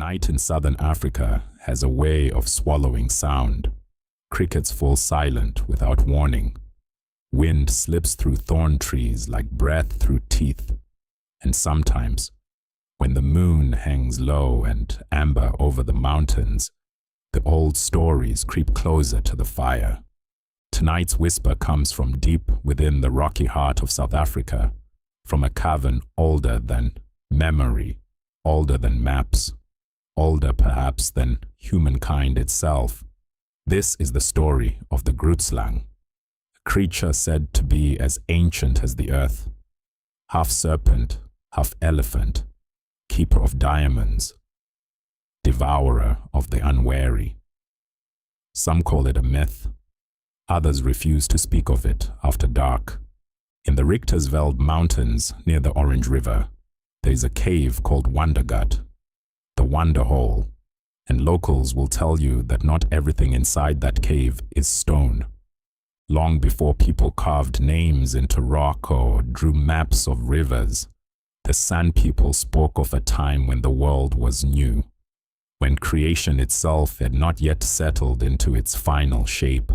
Night in southern Africa has a way of swallowing sound. Crickets fall silent without warning. Wind slips through thorn trees like breath through teeth. And sometimes, when the moon hangs low and amber over the mountains, the old stories creep closer to the fire. Tonight's whisper comes from deep within the rocky heart of South Africa, from a cavern older than memory, older than maps, older perhaps than humankind itself. This is the story of the Grootslang, a creature said to be as ancient as the earth, half serpent, half elephant, keeper of diamonds, devourer of the unwary. Some call it a myth. Others refuse to speak of it after dark. In the Richtersveld Mountains near the Orange River, there is a cave called Wondergat, the Wonder Hole, and locals will tell you that not everything inside that cave is stone. Long before people carved names into rock or drew maps of rivers, the Sand People spoke of a time when the world was new, when creation itself had not yet settled into its final shape.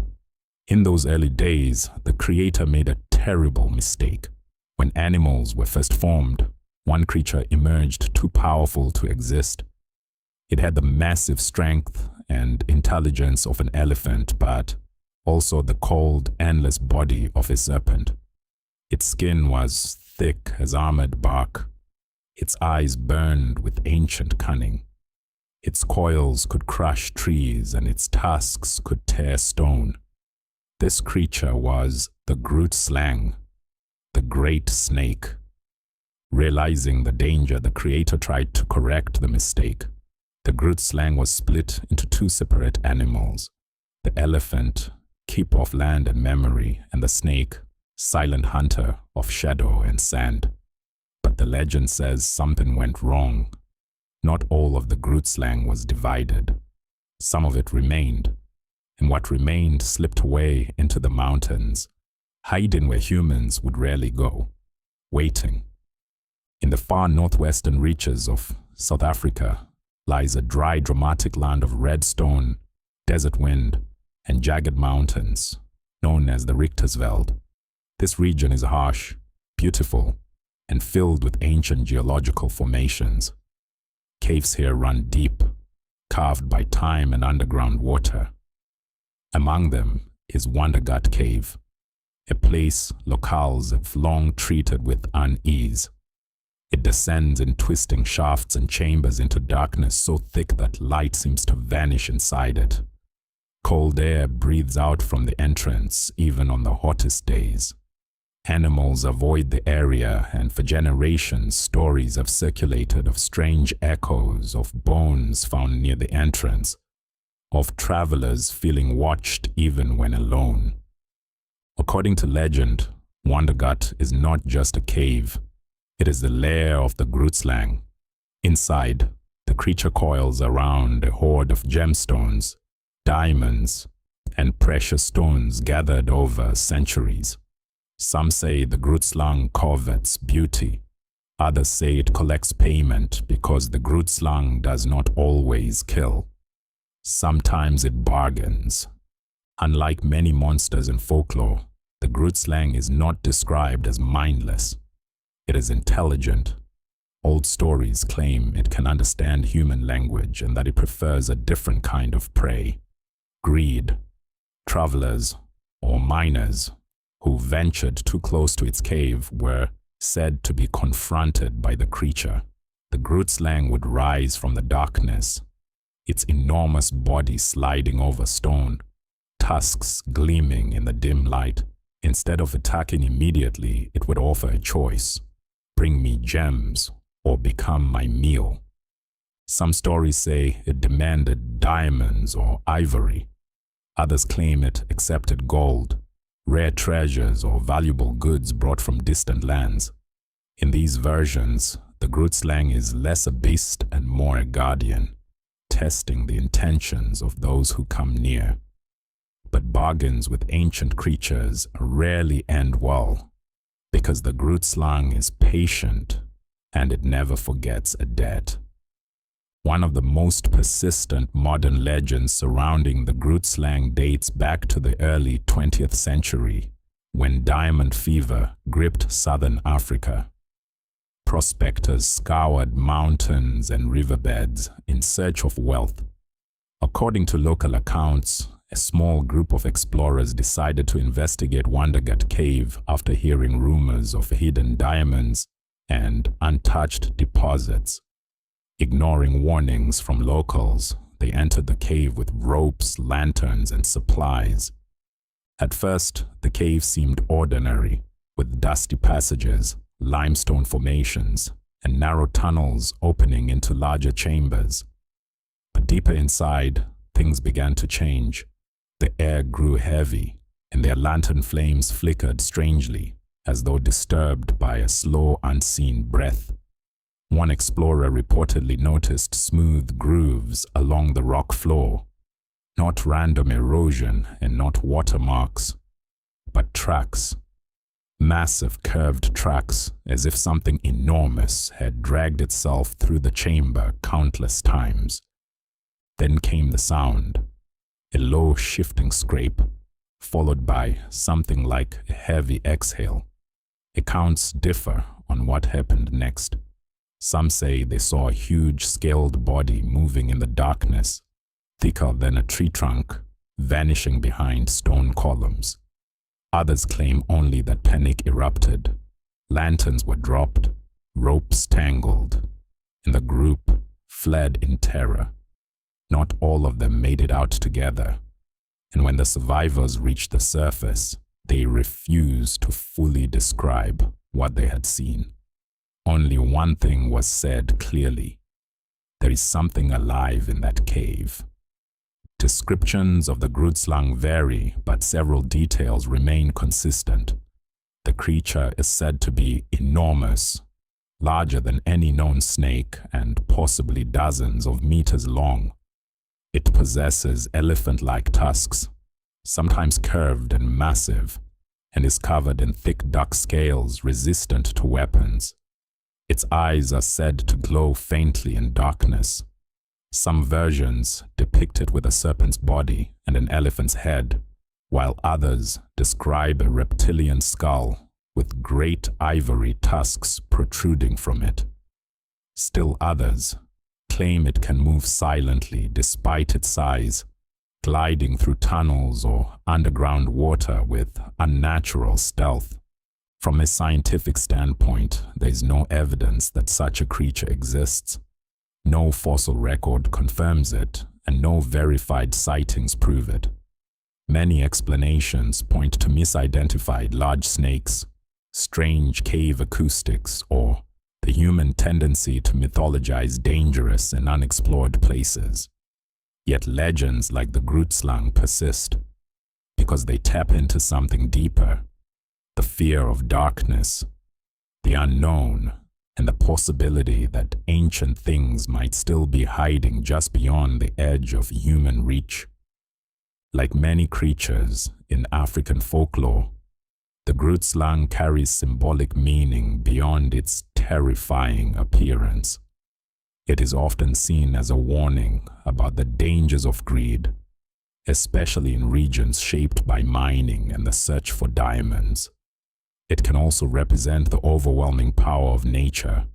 In those early days, the Creator made a terrible mistake. When animals were first formed, one creature emerged too powerful to exist. It had the massive strength and intelligence of an elephant, but also the cold, endless body of a serpent. Its skin was thick as armored bark. Its eyes burned with ancient cunning. Its coils could crush trees, and its tusks could tear stone. This creature was the Grootslang, the great snake. Realizing the danger, the Creator tried to correct the mistake. The Grootslang was split into two separate animals: the elephant, keeper of land and memory, and the snake, silent hunter of shadow and sand. But the legend says something went wrong. Not all of the Grootslang was divided. Some of it remained, and what remained slipped away into the mountains, hiding where humans would rarely go, waiting. In the far northwestern reaches of South Africa lies a dry, dramatic land of red stone, desert wind, and jagged mountains, known as the Richtersveld. This region is harsh, beautiful, and filled with ancient geological formations. Caves here run deep, carved by time and underground water. Among them is Wondergat Cave, a place locals have long treated with unease. It descends in twisting shafts and chambers into darkness so thick that light seems to vanish inside it. Cold air breathes out from the entrance even on the hottest days. Animals avoid the area, and for generations stories have circulated of strange echoes of bones found near the entrance, of travelers feeling watched even when alone. According to legend, Wondergat is not just a cave. It is the lair of the Grootslang. Inside, the creature coils around a hoard of gemstones, diamonds, and precious stones gathered over centuries. Some say the Grootslang covets beauty. Others say it collects payment because the Grootslang does not always kill. Sometimes it bargains. Unlike many monsters in folklore, the Grootslang is not described as mindless. It is intelligent. Old stories claim it can understand human language and that it prefers a different kind of prey. Greed. Travelers, or miners, who ventured too close to its cave were said to be confronted by the creature. The Grootslang would rise from the darkness, its enormous body sliding over stone, tusks gleaming in the dim light. Instead of attacking immediately, it would offer a choice: bring me gems or become my meal. Some stories say it demanded diamonds or ivory. Others claim it accepted gold, rare treasures, or valuable goods brought from distant lands. In these versions, the Grootslang is less a beast and more a guardian, testing the intentions of those who come near. But bargains with ancient creatures rarely end well, because the Grootslang is patient and it never forgets a debt. One of the most persistent modern legends surrounding the Grootslang dates back to the early 20th century, when diamond fever gripped southern Africa. Prospectors scoured mountains and riverbeds in search of wealth. According to local accounts, a small group of explorers decided to investigate Wondergat cave after hearing rumors of hidden diamonds and untouched deposits. Ignoring warnings from locals, they entered the cave with ropes, lanterns, and supplies. At first, the cave seemed ordinary, with dusty passages, limestone formations, and narrow tunnels opening into larger chambers. But deeper inside, things began to change. The air grew heavy, and their lantern flames flickered strangely, as though disturbed by a slow, unseen breath. One explorer reportedly noticed smooth grooves along the rock floor, not random erosion and not watermarks, but tracks. Massive curved tracks, as if something enormous had dragged itself through the chamber countless times. Then came the sound, a low shifting scrape, followed by something like a heavy exhale. Accounts differ on what happened next. Some say they saw a huge scaled body moving in the darkness, thicker than a tree trunk, vanishing behind stone columns. Others claim only that panic erupted. Lanterns were dropped, ropes tangled, and the group fled in terror. Not all of them made it out together, and when the survivors reached the surface, they refused to fully describe what they had seen. Only one thing was said clearly: there is something alive in that cave. Descriptions of the Grootslang vary, but several details remain consistent. The creature is said to be enormous, larger than any known snake and possibly dozens of meters long. It possesses elephant-like tusks, sometimes curved and massive, and is covered in thick dark scales resistant to weapons. Its eyes are said to glow faintly in darkness. Some versions depict it with a serpent's body and an elephant's head, while others describe a reptilian skull with great ivory tusks protruding from it. Still others claim it can move silently despite its size, gliding through tunnels or underground water with unnatural stealth. From a scientific standpoint, there is no evidence that such a creature exists. No fossil record confirms it, and no verified sightings prove it. Many explanations point to misidentified large snakes, strange cave acoustics, or the human tendency to mythologize dangerous and unexplored places. Yet legends like the Grootslang persist, because they tap into something deeper: the fear of darkness, the unknown, and the possibility that ancient things might still be hiding just beyond the edge of human reach. Like many creatures in African folklore, the Grootslang carries symbolic meaning beyond its terrifying appearance. It is often seen as a warning about the dangers of greed, especially in regions shaped by mining and the search for diamonds. It can also represent the overwhelming power of nature,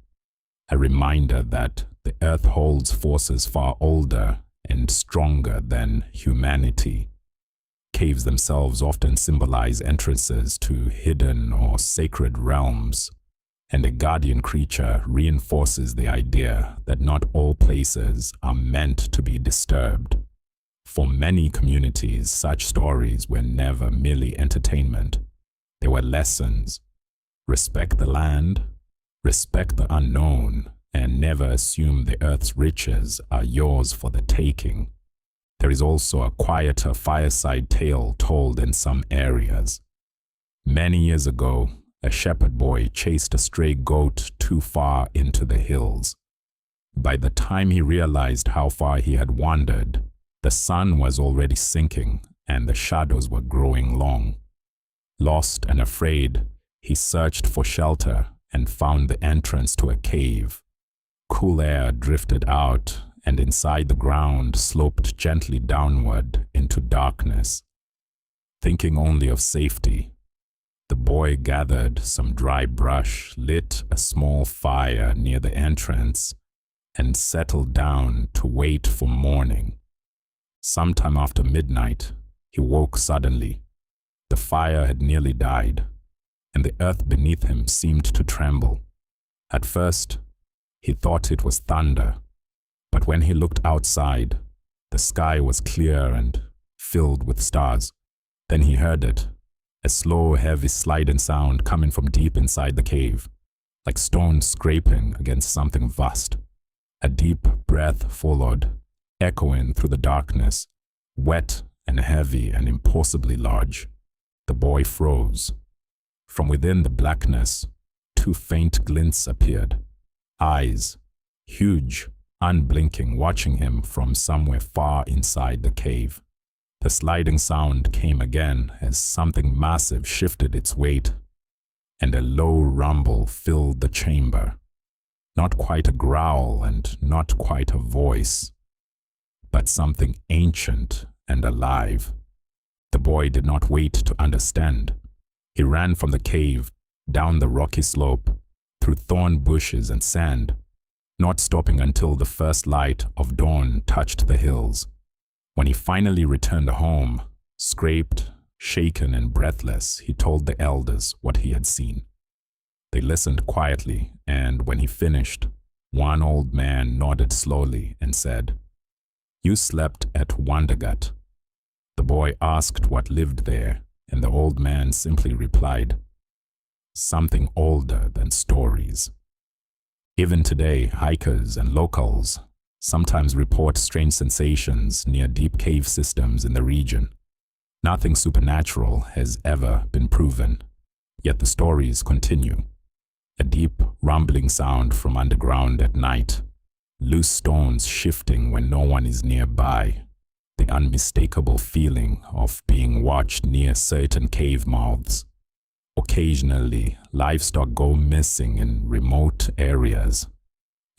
a reminder that the earth holds forces far older and stronger than humanity. Caves themselves often symbolize entrances to hidden or sacred realms, and a guardian creature reinforces the idea that not all places are meant to be disturbed. For many communities, such stories were never merely entertainment. They were lessons. Respect the land, respect the unknown, and never assume the earth's riches are yours for the taking. There is also a quieter fireside tale told in some areas. Many years ago, a shepherd boy chased a stray goat too far into the hills. By the time he realized how far he had wandered, the sun was already sinking and the shadows were growing long. Lost and afraid, he searched for shelter and found the entrance to a cave. Cool air drifted out, and inside the ground sloped gently downward into darkness. Thinking only of safety, the boy gathered some dry brush, lit a small fire near the entrance, and settled down to wait for morning. Sometime after midnight, he woke suddenly. The fire had nearly died, and the earth beneath him seemed to tremble. At first, he thought it was thunder, but when he looked outside, the sky was clear and filled with stars. Then he heard it, a slow, heavy sliding sound coming from deep inside the cave, like stones scraping against something vast. A deep breath followed, echoing through the darkness, wet and heavy and impossibly large. The boy froze. From within the blackness, two faint glints appeared. Eyes, huge, unblinking, watching him from somewhere far inside the cave. The sliding sound came again as something massive shifted its weight, and a low rumble filled the chamber. Not quite a growl and not quite a voice, but something ancient and alive. The boy did not wait to understand. He ran from the cave, down the rocky slope, through thorn bushes and sand, not stopping until the first light of dawn touched the hills. When he finally returned home, scraped, shaken and breathless, he told the elders what he had seen. They listened quietly, and when he finished, one old man nodded slowly and said, "You slept at Wondergat." The boy asked what lived there, and the old man simply replied, "Something older than stories." Even today, hikers and locals sometimes report strange sensations near deep cave systems in the region. Nothing supernatural has ever been proven, yet the stories continue. A deep, rumbling sound from underground at night, loose stones shifting when no one is nearby, the unmistakable feeling of being watched near certain cave mouths. Occasionally, livestock go missing in remote areas.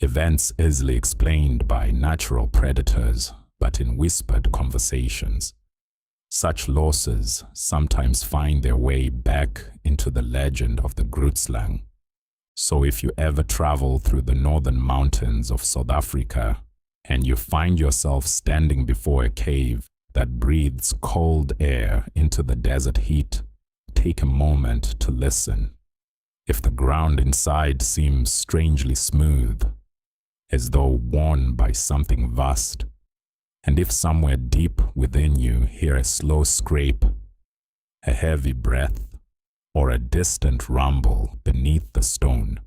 Events easily explained by natural predators, but in whispered conversations. Such losses sometimes find their way back into the legend of the Grootslang. So if you ever travel through the northern mountains of South Africa and you find yourself standing before a cave that breathes cold air into the desert heat, take a moment to listen. If the ground inside seems strangely smooth, as though worn by something vast, and if somewhere deep within you hear a slow scrape, a heavy breath, or a distant rumble beneath the stone,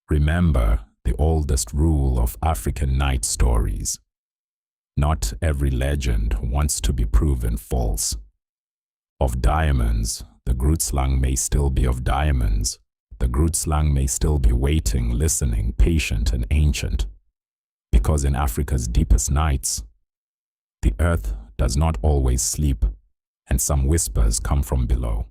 remember the oldest rule of African night stories. Not every legend wants to be proven false. Of diamonds, the Grootslang may still be of diamonds. The Grootslang may still be waiting, listening, patient and ancient. Because in Africa's deepest nights, the earth does not always sleep, and some whispers come from below.